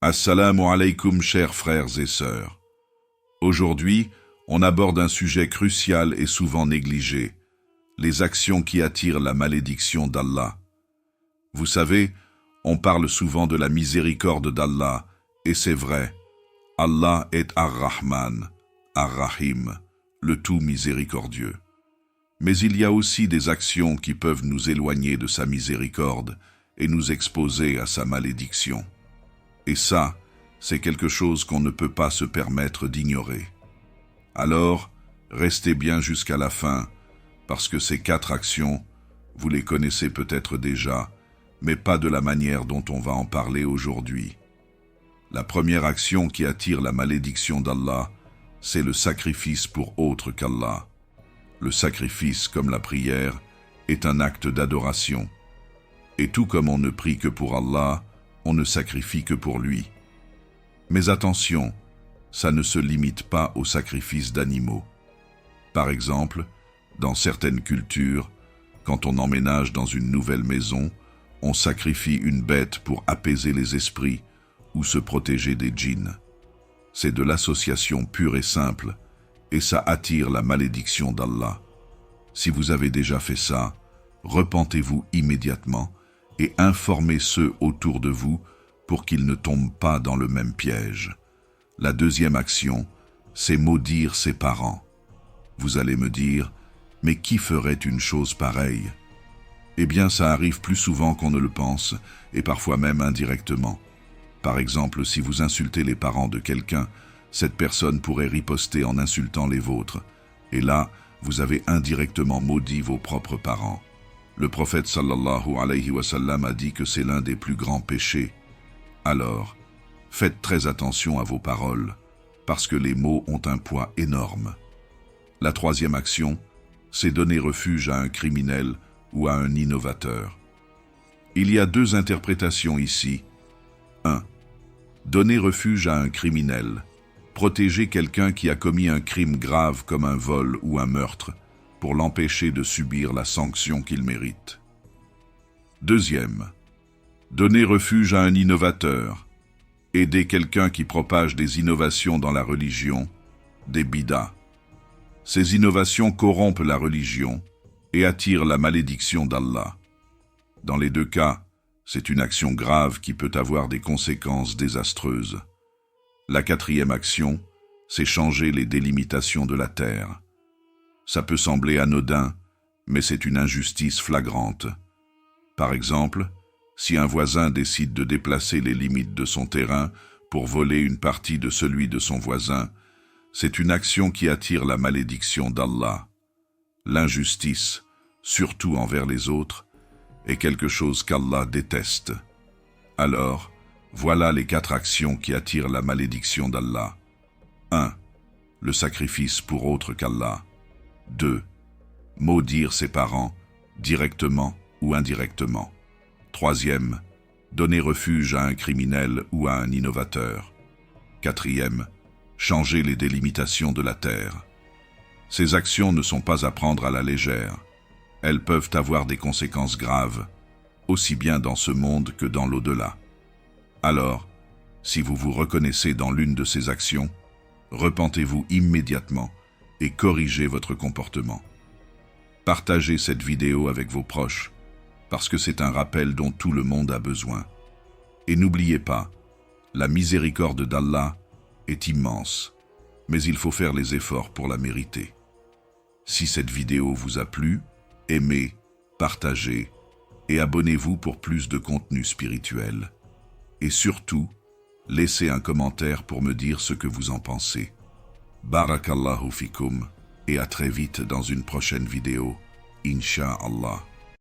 Assalamu alaikum chers frères et sœurs. Aujourd'hui, on aborde un sujet crucial et souvent négligé, les actions qui attirent la malédiction d'Allah. Vous savez, on parle souvent de la miséricorde d'Allah, et c'est vrai, Allah est Ar-Rahman, Ar-Rahim, le tout miséricordieux. Mais il y a aussi des actions qui peuvent nous éloigner de sa miséricorde et nous exposer à sa malédiction. Et ça, c'est quelque chose qu'on ne peut pas se permettre d'ignorer. Alors, restez bien jusqu'à la fin, parce que ces 4 actions, vous les connaissez peut-être déjà, mais pas de la manière dont on va en parler aujourd'hui. La première action qui attire la malédiction d'Allah, c'est le sacrifice pour autre qu'Allah. Le sacrifice, comme la prière, est un acte d'adoration. Et tout comme on ne prie que pour Allah, on ne sacrifie que pour lui. Mais attention, ça ne se limite pas au sacrifice d'animaux. Par exemple, dans certaines cultures, quand on emménage dans une nouvelle maison, on sacrifie une bête pour apaiser les esprits ou se protéger des djinns. C'est de l'association pure et simple, et ça attire la malédiction d'Allah. Si vous avez déjà fait ça, repentez-vous immédiatement et informez ceux autour de vous pour qu'ils ne tombent pas dans le même piège. La deuxième action, c'est maudire ses parents. Vous allez me dire, mais qui ferait une chose pareille? Eh bien, ça arrive plus souvent qu'on ne le pense, et parfois même indirectement. Par exemple, si vous insultez les parents de quelqu'un, cette personne pourrait riposter en insultant les vôtres. Et là, vous avez indirectement maudit vos propres parents. Le prophète sallallahu alayhi wa sallam a dit que c'est l'un des plus grands péchés. Alors, faites très attention à vos paroles, parce que les mots ont un poids énorme. La troisième action, c'est donner refuge à un criminel ou à un innovateur. Il y a 2 interprétations ici. 1. Donner refuge à un criminel. Protéger quelqu'un qui a commis un crime grave comme un vol ou un meurtre, pour l'empêcher de subir la sanction qu'il mérite. 2. Donner refuge à un innovateur. Aider quelqu'un qui propage des innovations dans la religion, des bidas. Ces innovations corrompent la religion et attirent la malédiction d'Allah. Dans les 2 cas, c'est une action grave qui peut avoir des conséquences désastreuses. La 4e action, c'est changer les délimitations de la terre. Ça peut sembler anodin, mais c'est une injustice flagrante. Par exemple, si un voisin décide de déplacer les limites de son terrain pour voler une partie de celui de son voisin, c'est une action qui attire la malédiction d'Allah. L'injustice, surtout envers les autres, est quelque chose qu'Allah déteste. Alors, voilà les 4 actions qui attirent la malédiction d'Allah. 1. Le sacrifice pour autre qu'Allah. 2. Maudire ses parents, directement ou indirectement. 3. Donner refuge à un criminel ou à un innovateur. 4. Changer les délimitations de la terre. Ces actions ne sont pas à prendre à la légère. Elles peuvent avoir des conséquences graves, aussi bien dans ce monde que dans l'au-delà. Alors, si vous vous reconnaissez dans l'une de ces actions, repentez-vous immédiatement et corrigez votre comportement. Partagez cette vidéo avec vos proches, parce que c'est un rappel dont tout le monde a besoin. Et n'oubliez pas, la miséricorde d'Allah est immense, mais il faut faire les efforts pour la mériter. Si cette vidéo vous a plu, aimez, partagez et abonnez-vous pour plus de contenu spirituel. Et surtout, laissez un commentaire pour me dire ce que vous en pensez. Barakallahu fikum et à très vite dans une prochaine vidéo, Inch'Allah.